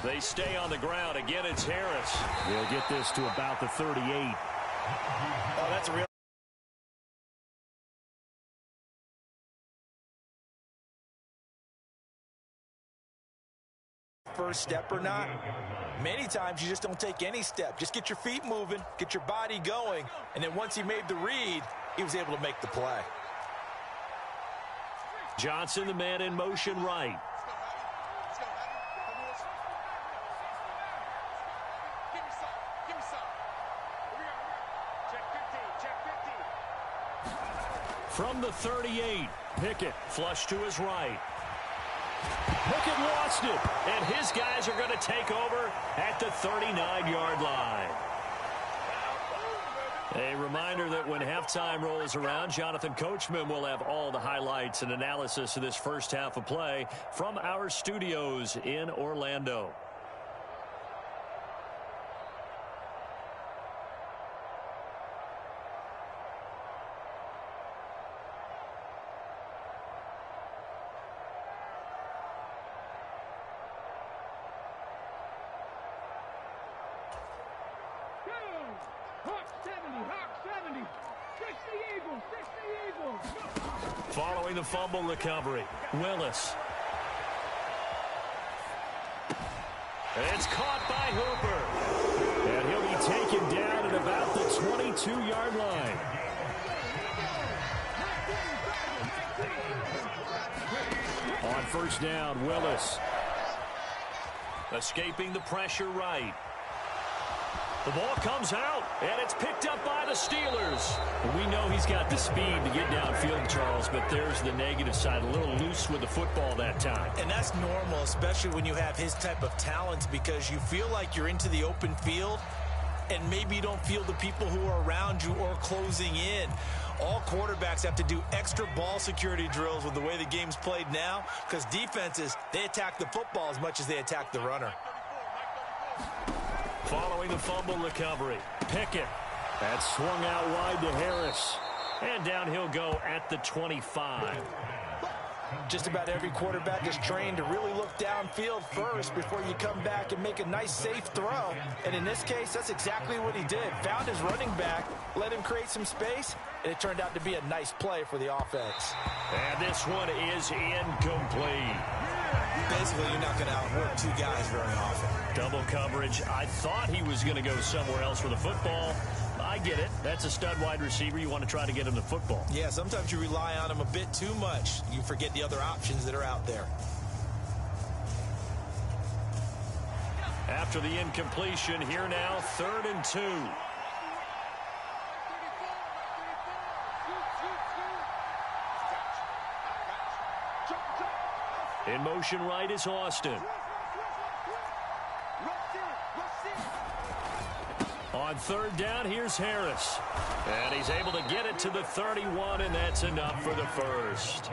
They stay on the ground. Again, it's Harris. They'll get this to about the 38. Oh, that's a real... First step or not, many times you just don't take any step. Just get your feet moving, get your body going, and then once he made the read, he was able to make the play. Johnson, the man in motion right. From the 38, Pickett flush to his right. Pickett lost it, and his guys are going to take over at the 39-yard line. A reminder that when halftime rolls around, Jonathan Coachman will have all the highlights and analysis of this first half of play from our studios in Orlando. Following the fumble recovery, Willis. It's caught by Hooper. And he'll be taken down at about the 22-yard line. On first down, Willis. Escaping the pressure right. The ball comes out, and it's picked up by the Steelers. We know he's got the speed to get downfield, Charles, but there's the negative side. A little loose with the football that time. And that's normal, especially when you have his type of talent, because you feel like you're into the open field, and maybe you don't feel the people who are around you or closing in. All quarterbacks have to do extra ball security drills with the way the game's played now, because defenses, they attack the football as much as they attack the runner. Following the fumble recovery, Pickett. That's swung out wide to Harris. And down he'll go at the 25. Just about every quarterback is trained to really look downfield first before you come back and make a nice, safe throw. And in this case, that's exactly what he did. Found his running back, let him create some space, and it turned out to be a nice play for the offense. And this one is incomplete. Basically, you're not going to outwork two guys very often. Double coverage. I thought he was going to go somewhere else with the football. I get it. That's a stud wide receiver. You want to try to get him the football. Yeah, sometimes you rely on him a bit too much. You forget the other options that are out there. After the incompletion, here now, 3rd and 2. In motion right is Austin. On 3rd down, here's Harris. And he's able to get it to the 31, and that's enough for the first.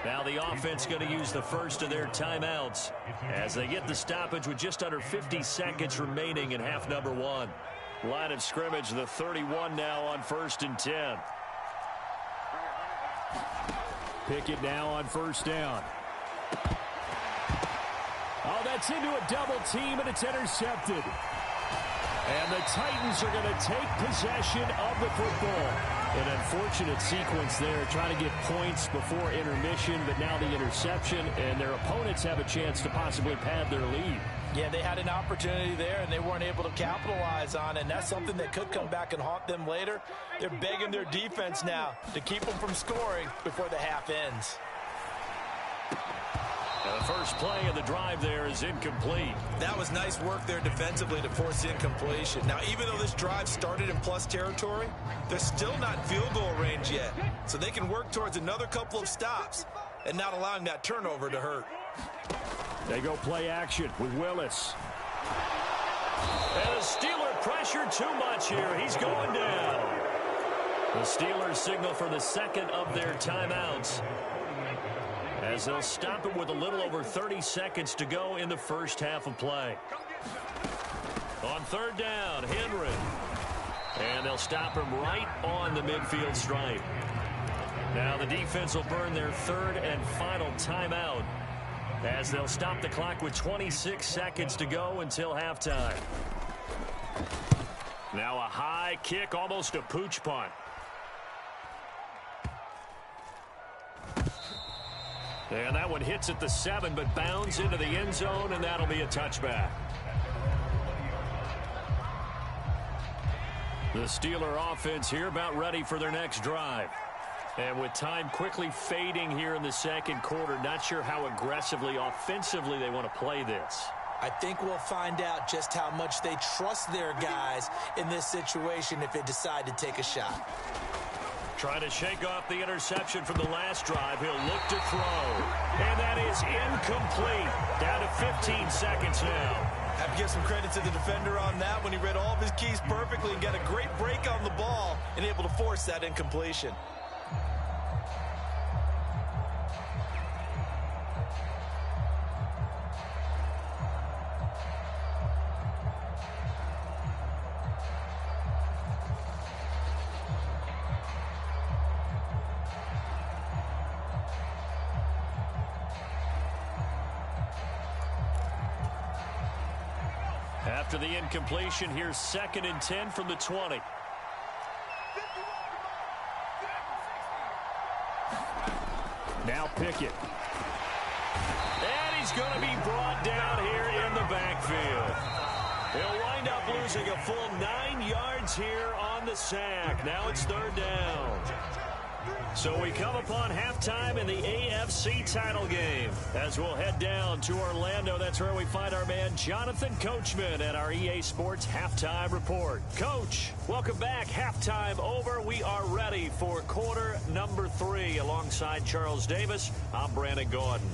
Now the offense going to use the first of their timeouts as they get the stoppage with just under 50 seconds remaining in half number 1. Line of scrimmage, the 31 now on 1st and 10. Pickett now on 1st down. Oh, that's into a double team, and it's intercepted. And the Titans are going to take possession of the football. An unfortunate sequence there, trying to get points before intermission, but now the interception, and their opponents have a chance to possibly pad their lead. Yeah, they had an opportunity there, and they weren't able to capitalize on it, and that's something that could come back and haunt them later. They're begging their defense now to keep them from scoring before the half ends. The first play of the drive there is incomplete. That was nice work there defensively to force incompletion. Now, even though this drive started in plus territory, they're still not in field goal range yet. So they can work towards another couple of stops and not allowing that turnover to hurt. They go play action with Willis. And the Steeler pressure too much here. He's going down. The Steelers signal for the second of their timeouts, as they'll stop it with a little over 30 seconds to go in the first half of play. On 3rd down, Henry. And they'll stop him right on the midfield stripe. Now the defense will burn their 3rd and final timeout as they'll stop the clock with 26 seconds to go until halftime. Now a high kick, almost a pooch punt. And that one hits at the 7, but bounds into the end zone, and that'll be a touchback. The Steeler offense here about ready for their next drive. And with time quickly fading here in the second quarter, not sure how aggressively, offensively they want to play this. I think we'll find out just how much they trust their guys in this situation if they decide to take a shot. Trying to shake off the interception from the last drive. He'll look to throw. And that is incomplete. Down to 15 seconds now. Have to give some credit to the defender on that when he read all of his keys perfectly and got a great break on the ball and able to force that incompletion. After the incompletion, here's 2nd and 10 from the 20. Now Pickett. And he's going to be brought down here in the backfield. He'll wind up losing a full 9 yards here on the sack. Now it's 3rd down. So we come upon halftime in the AFC title game. As we'll head down to Orlando, that's where we find our man Jonathan Coachman at our EA Sports Halftime Report. Coach, welcome back. Halftime over. We are ready for quarter number 3. Alongside Charles Davis, I'm Brandon Gordon.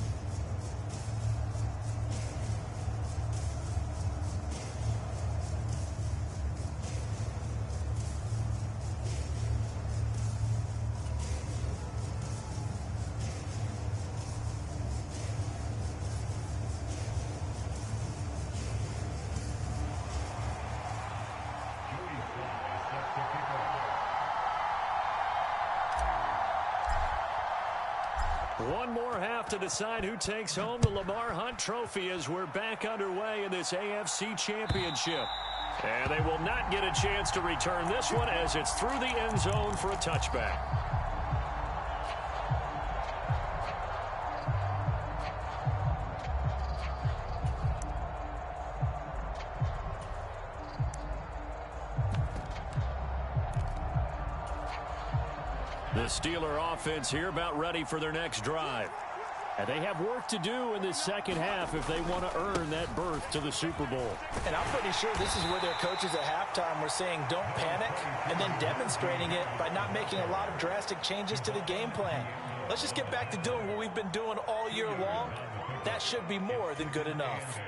One more half to decide who takes home the Lamar Hunt Trophy as we're back underway in this AFC Championship. And they will not get a chance to return this one as it's through the end zone for a touchback. The Steeler offense here about ready for their next drive. And they have work to do in this second half if they want to earn that berth to the Super Bowl. And I'm pretty sure this is where their coaches at halftime were saying don't panic and then demonstrating it by not making a lot of drastic changes to the game plan. Let's just get back to doing what we've been doing all year long. That should be more than good enough.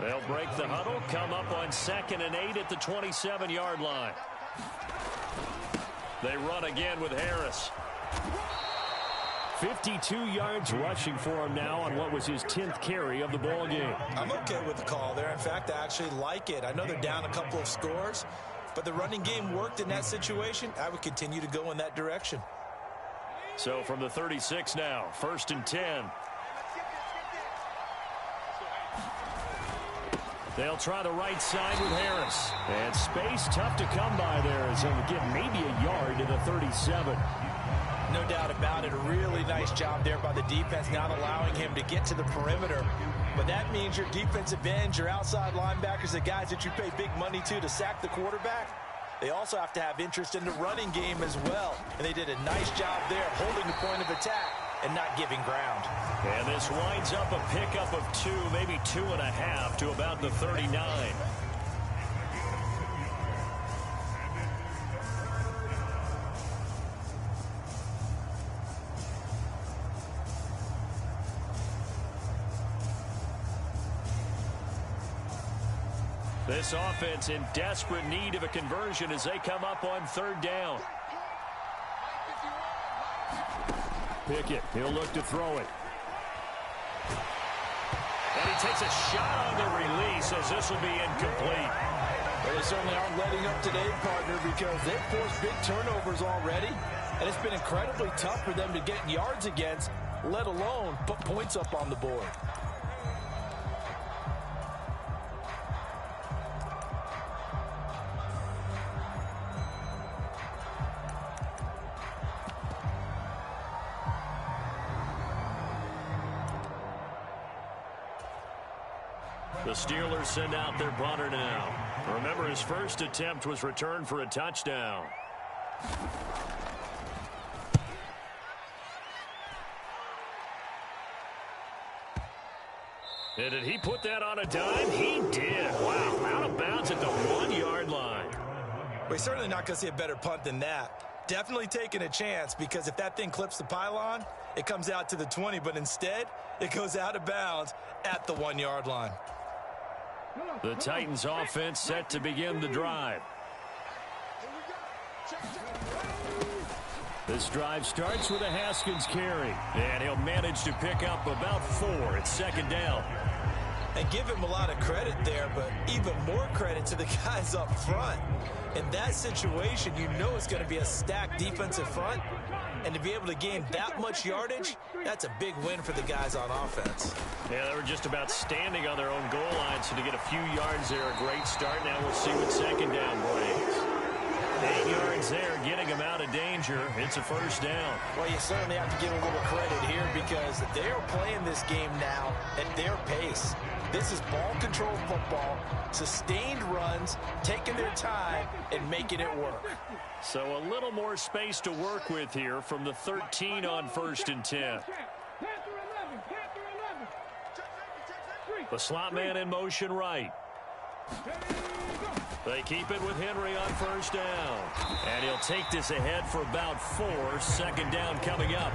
They'll break the huddle, come up on 2nd and 8 at the 27-yard line. They run again with Harris. 52 yards rushing for him now on what was his 10th carry of the ball game. I'm okay with the call there. In fact, I actually like it. I know they're down a couple of scores, but the running game worked in that situation. I would continue to go in that direction. So from the 36 now, 1st and 10. They'll try the right side with Harris. And space tough to come by there as he'll get maybe a yard to the 37. No doubt about it. A really nice job there by the defense, not allowing him to get to the perimeter. But that means your defensive ends, your outside linebackers, the guys that you pay big money to sack the quarterback, they also have to have interest in the running game as well. And they did a nice job there holding the point of attack and not giving ground. And this winds up a pickup of 2, maybe 2.5 to about the 39. This offense in desperate need of a conversion as they come up on 3rd down. Pickett, he'll look to throw it. And he takes a shot on the release as this will be incomplete. Well, they certainly aren't letting up today, partner, because they've forced big turnovers already. And it's been incredibly tough for them to get yards against let alone put points up on the board. The Steelers send out their punter now. Remember, his first attempt was returned for a touchdown. And did he put that on a dime? He did. Wow, out of bounds at the 1-yard line. We're certainly not going to see a better punt than that. Definitely taking a chance, because if that thing clips the pylon, it comes out to the 20, but instead, it goes out of bounds at the 1-yard line. The Titans offense set to begin the drive. This drive starts with a Haskins carry, and he'll manage to pick up about 4. It's second down. And give him a lot of credit there, but even more credit to the guys up front. In that situation, you know it's going to be a stacked defensive front, and to be able to gain that much yardage, that's a big win for the guys on offense. Yeah, they were just about standing on their own goal line, so to get a few yards there, a great start. Now we'll see what second down brings. 8 yards there, getting them out of danger. It's a first down. Well, you certainly have to give a little credit here, because they're playing this game now at their pace. This is ball control football, sustained runs, taking their time, and making it work. So a little more space to work with here from the 13 on 1st and 10. The slot man in motion right. They keep it with Henry on first down. And he'll take this ahead for about 4. Second down coming up.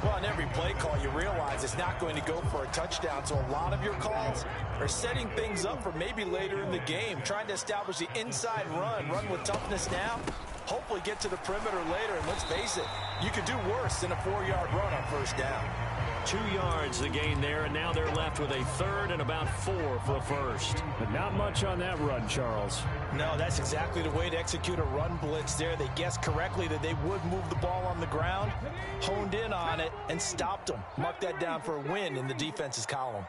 Well, on every play call, you realize it's not going to go for a touchdown. So a lot of your calls are setting things up for maybe later in the game, trying to establish the inside run with toughness now, hopefully get to the perimeter later. And let's face it, you could do worse than a 4-yard run on first down. 2 yards the gain there, and now they're left with a 3rd and about 4 for a first. But not much on that run, Charles. No, that's exactly the way to execute a run blitz there. They guessed correctly that they would move the ball on the ground, honed in on it, and stopped them. Mark that down for a win in the defense's column.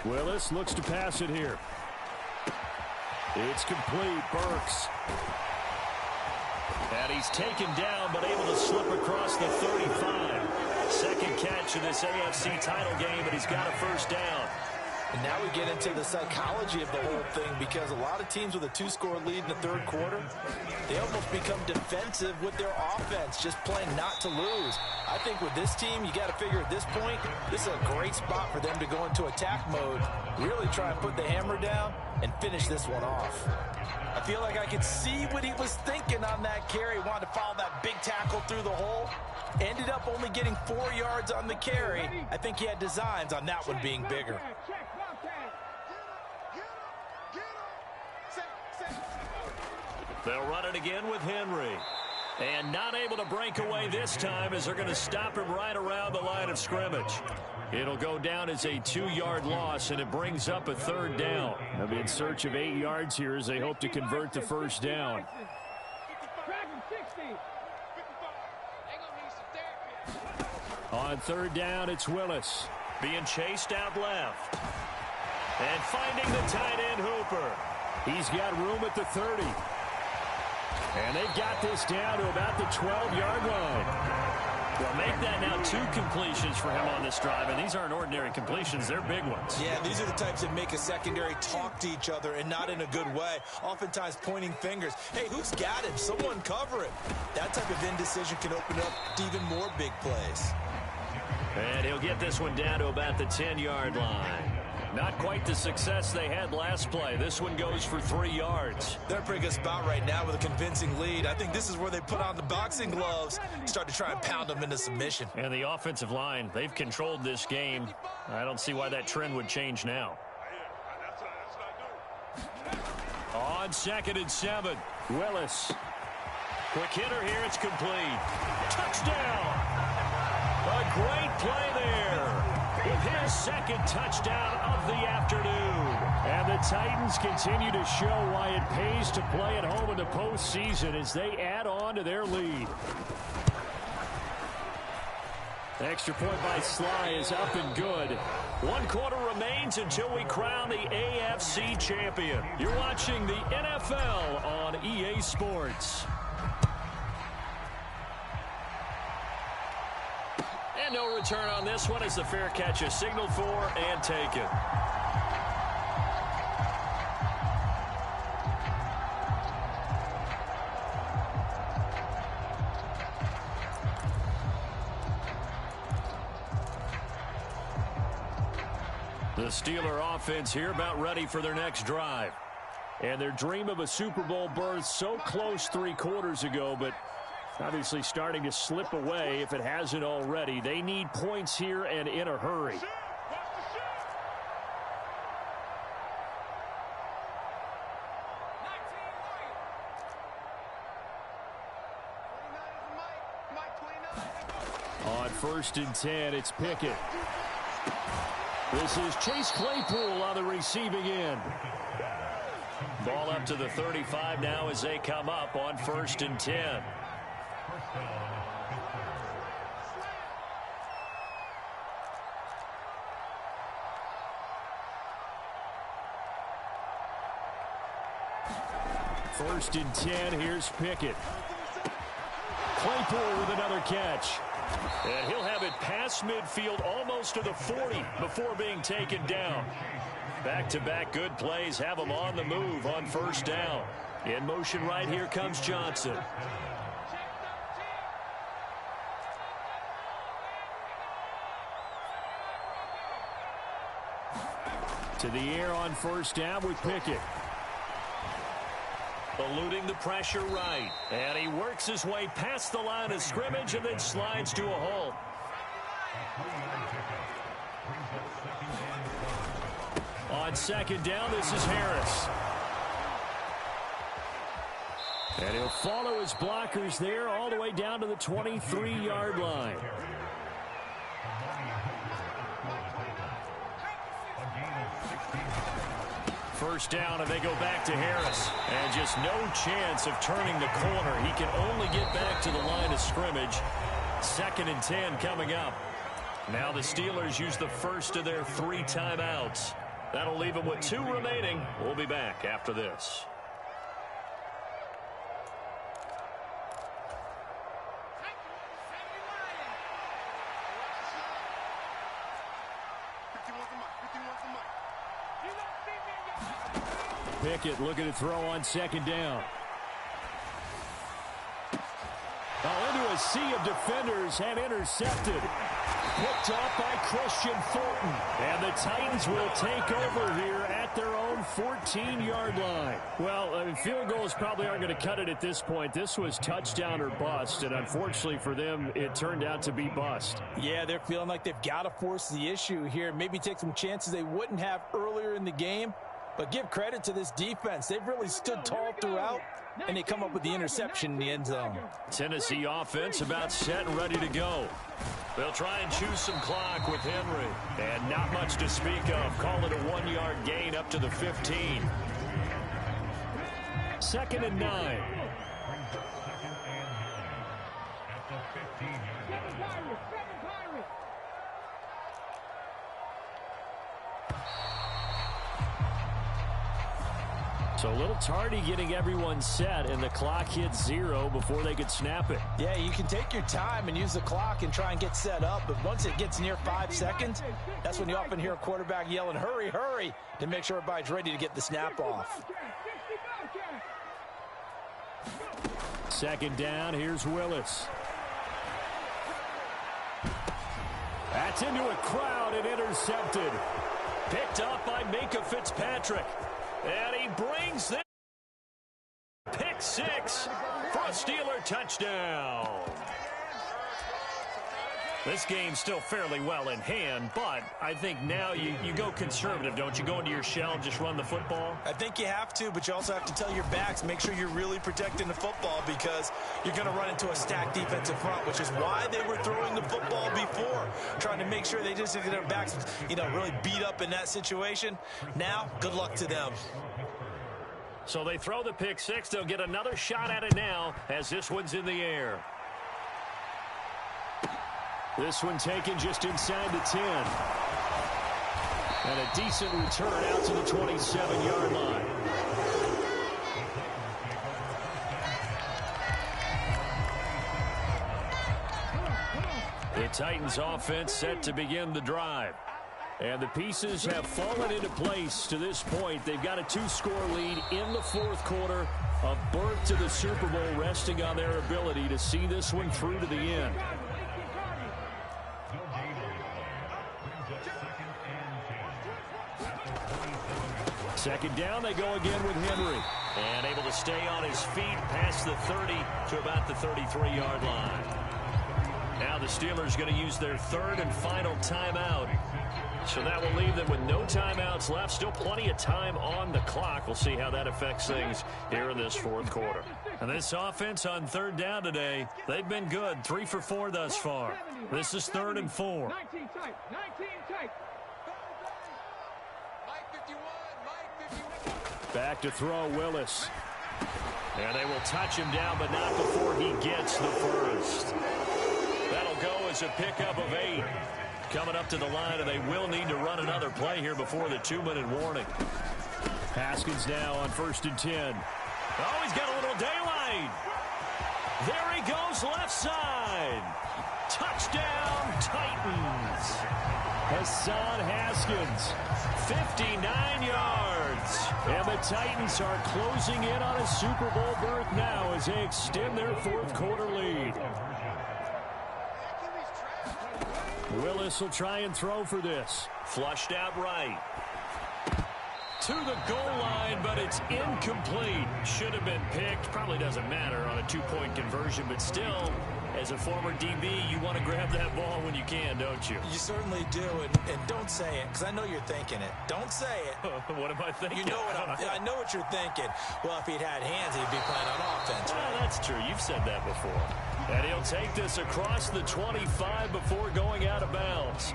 Willis looks to pass it here. It's complete. Burks. And he's taken down, but able to slip across the 35. Second catch of this AFC title game, and he's got a first down. And now we get into the psychology of the whole thing, because a lot of teams with a 2-score lead in the third quarter, they almost become defensive with their offense, just playing not to lose. I think with this team, you got to figure at this point, this is a great spot for them to go into attack mode, really try and put the hammer down and finish this one off. I feel like I could see what he was thinking on that carry. Wanted to follow that big tackle through the hole. Ended up only getting 4 yards on the carry. I think he had designs on that one being bigger. They'll run it again with Henry. And not able to break away this time, as they're going to stop him right around the line of scrimmage. It'll go down as a 2-yard loss, and it brings up a 3rd down. They'll be in search of 8 yards here as they hope to convert the first down. On 3rd down, it's Willis. Being chased out left. And finding the tight end Hooper. He's got room at the 30. And they've got this down to about the 12-yard line. Well, make that now 2 completions for him on this drive, and these aren't ordinary completions. They're big ones. Yeah, these are the types that make a secondary talk to each other, and not in a good way. Oftentimes pointing fingers. Hey, who's got him? Someone cover it. That type of indecision can open up to even more big plays. And he'll get this one down to about the 10-yard line. Not quite the success they had last play. This one goes for 3 yards. They're in a pretty good spot right now with a convincing lead. I think this is where they put on the boxing gloves, start to try and pound them into submission. And the offensive line, they've controlled this game. I don't see why that trend would change now. On 2nd and 7, Willis. Quick hitter here, it's complete. Touchdown! A great play there. with his second touchdown of the afternoon. And the Titans continue to show why it pays to play at home in the postseason as they add on to their lead. Extra point by Sly is up and good. 1 quarter remains until we crown the AFC champion. You're watching the NFL on EA Sports. And no return on this one as the fair catch is signaled for and taken. The Steeler offense here about ready for their next drive. And their dream of a Super Bowl berth so close 3 quarters ago, but obviously starting to slip away if it hasn't already. They need points here and in a hurry. On 1st and 10, it's Pickett. This is Chase Claypool on the receiving end. Ball up to the 35 now as they come up on 1st and 10. First and 10, here's Pickett. Claypool with another catch. And he'll have it past midfield almost to the 40 before being taken down. Back-to-back good plays have him on the move on 1st down. In motion right here comes Johnson. To the air on 1st down with Pickett. Eluding the pressure right. And he works his way past the line of scrimmage and then slides to a halt. On 2nd down, this is Harris. And he'll follow his blockers there all the way down to the 23-yard line. First down, and they go back to Harris. And just no chance of turning the corner. He can only get back to the line of scrimmage. 2nd and 10 coming up. Now the Steelers use the first of their 3 timeouts. That'll leave them with 2 remaining. We'll be back after this. Pickett looking to throw on 2nd down. Into a sea of defenders and intercepted. Picked off by Christian Fulton. And the Titans will take over here at their own 14-yard line. Well, field goals probably aren't going to cut it at this point. This was touchdown or bust, and unfortunately for them, it turned out to be bust. Yeah, they're feeling like they've got to force the issue here. Maybe take some chances they wouldn't have earlier in the game. But give credit to this defense. They've really stood tall throughout, and they come up with the interception in the end zone. Tennessee offense about set and ready to go. They'll try and choose some clock with Henry. And not much to speak of. Call it a 1-yard gain up to the 15. 2nd and 9. So a little tardy getting everyone set, and the clock hits 0 before they could snap it. Yeah, you can take your time and use the clock and try and get set up, but once it gets near 5 seconds, that's when you often hear a quarterback yelling, hurry, hurry, to make sure everybody's ready to get the snap off. 2nd down, here's Willis. That's into a crowd and intercepted. Picked up by Minka Fitzpatrick. And he brings this pick 6 for a Steeler touchdown. This game's still fairly well in hand, but I think now you go conservative, don't you? Go into your shell and just run the football? I think you have to, but you also have to tell your backs, make sure you're really protecting the football because you're going to run into a stacked defensive front, which is why they were throwing the football before, trying to make sure they just get their backs, really beat up in that situation. Now, good luck to them. So they throw the pick six. They'll get another shot at it now as this one's in the air. This one taken just inside the 10. And a decent return out to the 27-yard line. The Titans offense set to begin the drive. And the pieces have fallen into place to this point. They've got a 2-score lead in the fourth quarter. A berth to the Super Bowl resting on their ability to see this one through to the end. Second down, they go again with Henry. And able to stay on his feet past the 30 to about the 33-yard line. Now the Steelers going to use their third and final timeout. So that will leave them with no timeouts left. Still plenty of time on the clock. We'll see how that affects things here in this fourth quarter. And this offense on third down today, they've been good. 3 for 4 thus far. This is 3rd and 4. Back to throw, Willis. And they will touch him down, but not before he gets the first. That'll go as a pickup of 8. Coming up to the line, and they will need to run another play here before the 2-minute warning. Haskins now on 1st and 10. Oh, he's got a little daylight. There he goes, left side. Touchdown, Titans. Hassan Haskins, 59 yards. And the Titans are closing in on a Super Bowl berth now as they extend their fourth quarter lead. Willis will try and throw for this. Flushed out right. To the goal line, but it's incomplete. Should have been picked. Probably doesn't matter on a 2-point conversion, but still, as a former DB, you want to grab that ball when you can, don't you? You certainly do, and don't say it, because I know you're thinking it. Don't say it. What am I thinking? You know I know what you're thinking. Well, if he'd had hands, he'd be playing on offense. Well, that's true. You've said that before. And he'll take this across the 25 before going out of bounds.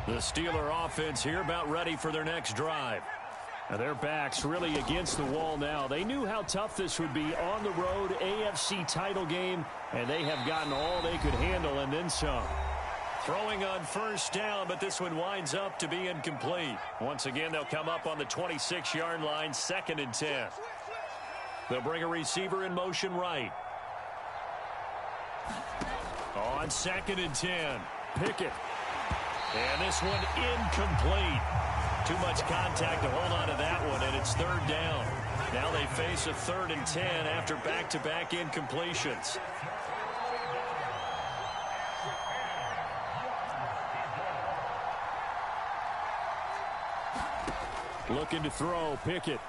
The Steeler offense here about ready for their next drive. Now their backs really against the wall now. They knew how tough this would be on the road, AFC title game, and they have gotten all they could handle and then some. Throwing on 1st down, but this one winds up to be incomplete. Once again, they'll come up on the 26-yard line, 2nd and 10. They'll bring a receiver in motion right. On 2nd and 10, Pickett. And this one incomplete. Too much contact to hold on to that one, and it's 3rd down. Now they face a 3rd and 10 after back-to-back incompletions. Looking to throw, Pickett.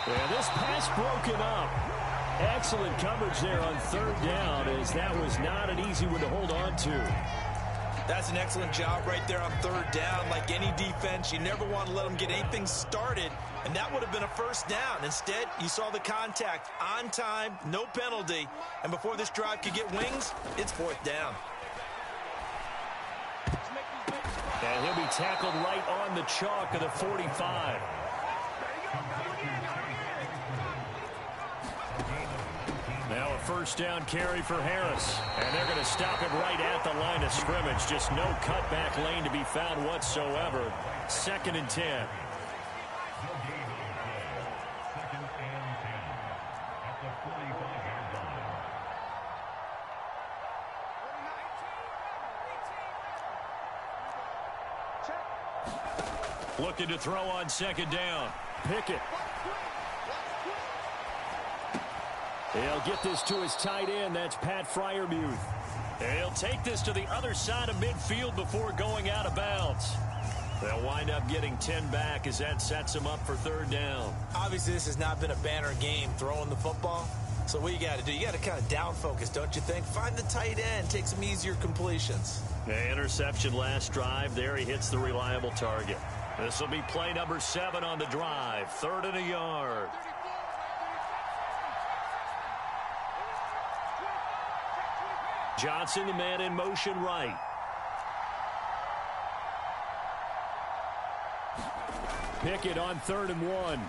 And this pass broken up. Excellent coverage there on 3rd down, as that was not an easy one to hold on to. That's an excellent job right there on 3rd down. Like any defense, you never want to let them get anything started, and that would have been a 1st down. Instead, you saw the contact on time, no penalty, and before this drive could get wings, it's 4th down. And he'll be tackled right on the chalk of the 45. Now a 1st down carry for Harris. And they're going to stop him right at the line of scrimmage. Just no cutback lane to be found whatsoever. 2nd and 10. Looking to throw on 2nd down. Pickett. He'll get this to his tight end. That's Pat Freiermuth. He'll take this to the other side of midfield before going out of bounds. They'll wind up getting 10 back as that sets them up for third down. Obviously, this has not been a banner game throwing the football. So what you got to do, you got to kind of down focus, don't you think? Find the tight end, take some easier completions. The interception last drive. There he hits the reliable target. This will be play number 7 on the drive. 3rd and a yard. Johnson, the man in motion right. Pickett on 3rd and 1.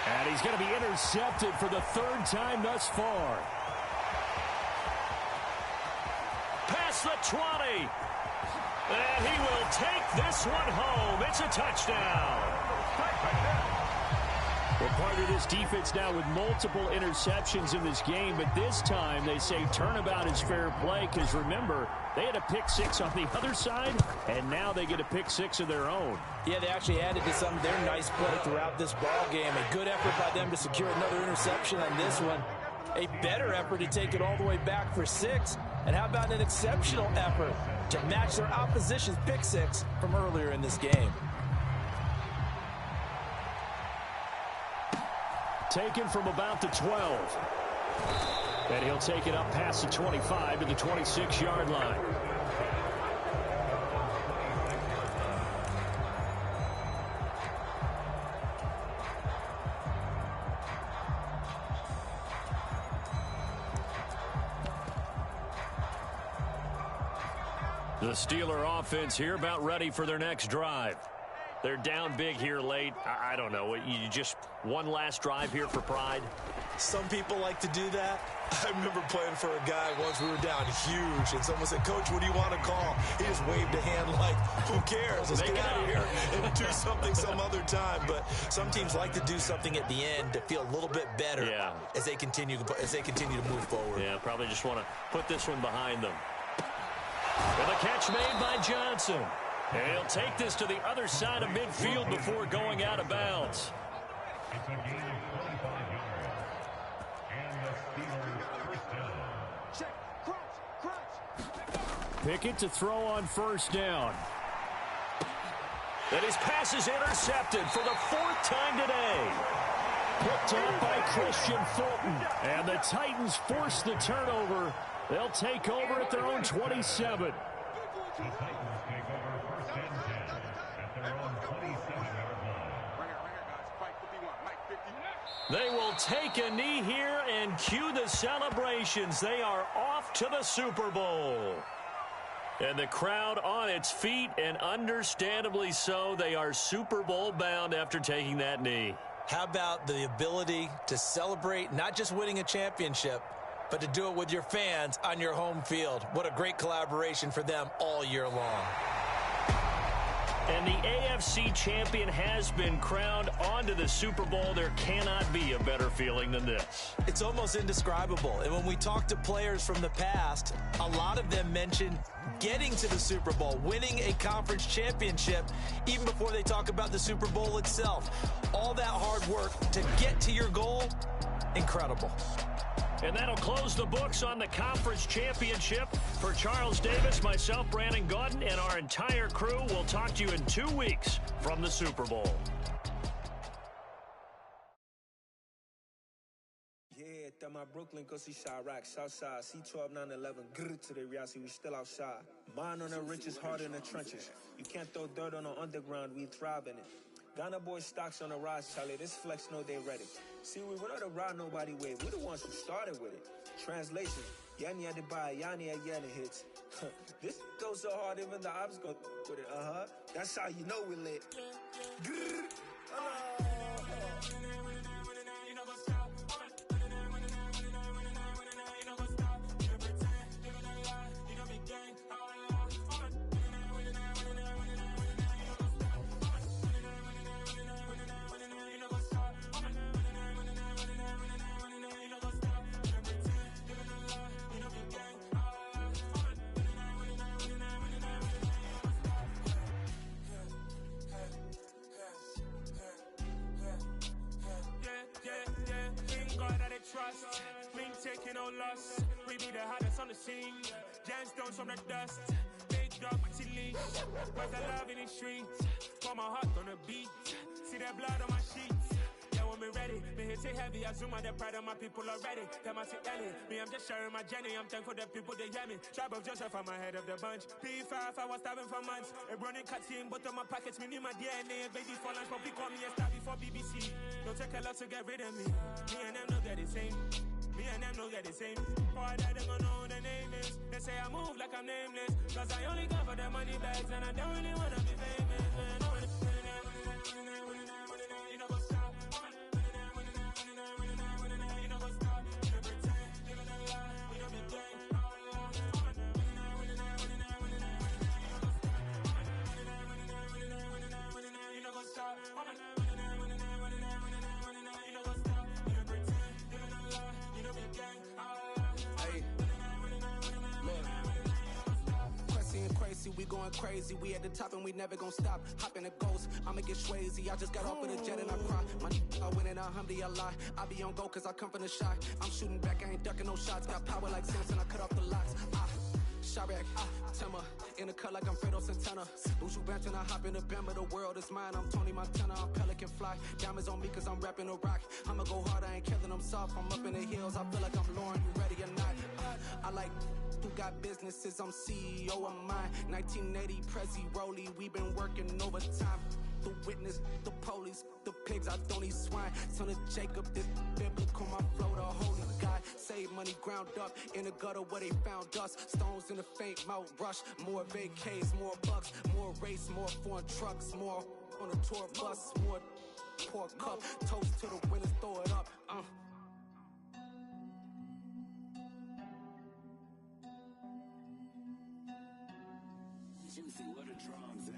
And he's going to be intercepted for the 3rd time thus far. Past the 20. And he will take this one home. It's a touchdown. Well, part of this defense now with multiple interceptions in this game, but this time they say turnabout is fair play because, remember, they had a pick 6 on the other side, and now they get a pick 6 of their own. Yeah, they actually added to some of their nice play throughout this ball game. A good effort by them to secure another interception on this one. A better effort to take it all the way back for 6. And how about an exceptional effort to match their opposition's pick 6 from earlier in this game? Taken from about the 12. And he'll take it up past the 25 to the 26-yard line. The Steeler offense here about ready for their next drive. They're down big here late. I don't know. You just one last drive here for pride? Some people like to do that. I remember playing for a guy once. We were down huge, and someone said, "Coach, what do you want to call?" He just waved a hand like, "Who cares? Let's get out of here and do something some other time." But some teams like to do something at the end to feel a little bit better as they continue to move forward. Yeah, probably just want to put this one behind them. With a catch made by Johnson. And he'll take this to the other side of midfield before going out of bounds. Pickett to throw on 1st down. And his pass is intercepted for the 4th time today. Picked up by Christian Fulton. And the Titans force the turnover. They'll take over at their own 27. They will take a knee here and cue the celebrations. They are off to the Super Bowl. And the crowd on its feet, and understandably so. They are Super Bowl bound after taking that knee. How about the ability to celebrate not just winning a championship, but to do it with your fans on your home field? What a great collaboration for them all year long. And the AFC champion has been crowned onto the Super Bowl. There cannot be a better feeling than this. It's almost indescribable. And when we talk to players from the past, a lot of them mention getting to the Super Bowl, winning a conference championship, even before they talk about the Super Bowl itself. All that hard work to get to your goal, incredible. And that'll close the books on the conference championship. For Charles Davis, myself, Brandon Gaudin, and our entire crew, we'll talk to you in 2 weeks from the Super Bowl. Yeah, that my Brooklyn, go see Chirac, Southside, C12, 911, grr to the reality, we still outside. Mine on the richest, heart in the trenches. You can't throw dirt on the underground, we thrive in it. Ghana boys stocks on the rise, Charlie. This flex know they ready. See, we not the ride nobody wave. We're the ones who started with it. Translation: Yanni had to buy, Yanni had Yanni hits. This goes so hard, even the ops go with it. That's how you know we lit. Grrr. Trust, we ain't taking no loss. We be the hottest on the scene. Gemstones from the dust. Big dog, Tilly. streets. Where's the love in the streets? Pour my heart on the beat. See that blood on my sheets. Yeah, when me ready, me hit it heavy. I zoom out the pride of my people already. Them I see Ellie. Me, I'm just sharing my journey. I'm thankful that people they hear me. Tribe of Joseph, I'm ahead of the bunch. P5, I was starving for months. A running cutscene, but on my pockets, me need my DNA. Baby for lunch, but call me a star before BBC. Don't take a lot to get rid of me. Me and them know that the same. Me and them know that the same. Boy, that they gonna know who the name is. They say I move like I'm nameless. Cause I only come for the money bags and I don't really wanna be famous. Man, you know what's up. You know what's up. You know pretend. You know the lie. You know the game. You know what's up. Crazy, we going crazy. We at the top and we never gonna stop. Hop in a ghost, I'ma get swayzy. I just got off with a jet and I cry. I win in a Humvee, I lie. I be on go cause I come from the shot. I'm shooting back, I ain't ducking no shots. Got power like Samson, I cut off the locks. Chirac, Timmer, in the cut like I'm Fredo Santana. Buju Banton, I hop in the Bama, the world is mine. I'm Tony Montana, I'm Pelican Fly. Diamonds on me cause I'm rapping a rock. I'ma go hard, I ain't killing them soft. I'm up in the hills, I feel like I'm Lauren, you ready or not? I like who got businesses, I'm CEO of mine. 1980, Prezi Rolly, we been working overtime. The witness, the police, the pigs, I don't eat swine. Son of Jacob, this biblical, my flow, the holy God. Save money ground up in the gutter where they found us. Stones in the faint mouth rush. More vacays, more bucks, more race, more foreign trucks, more on a tour bus, more pour cup. Toast to the winners, throw it up. Juicy, what a drums at.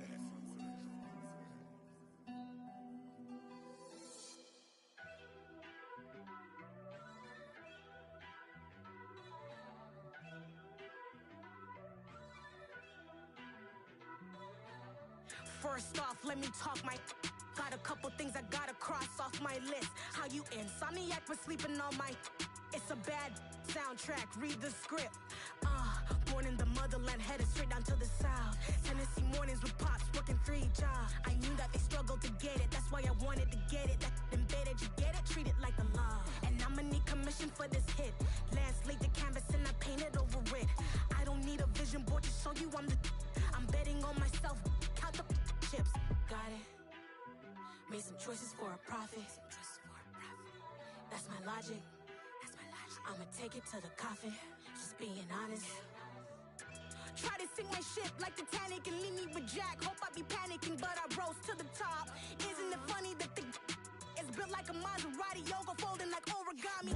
First off, let me talk my. Got a couple things I gotta cross off my list. How you insomniac for sleeping on my. It's a bad soundtrack, read the script. Born in the motherland, headed straight down to the south. Tennessee mornings with pops, working 3 jobs. I knew that they struggled to get it, that's why I wanted to get it. That embedded, you get it, treat it like the law. And I'ma need commission for this hit. Lance laid the canvas and I painted over it. I don't need a vision board to show you I'm betting on myself, count the chips. Got it. Made some choices for a profit. That's my logic. I'ma take it to the coffin, just being honest. Try to sink my ship like Titanic and leave me with Jack. Hope I be panicking, but I rose to the top. Isn't it funny that the is built like a Maserati, yoga folding like origami?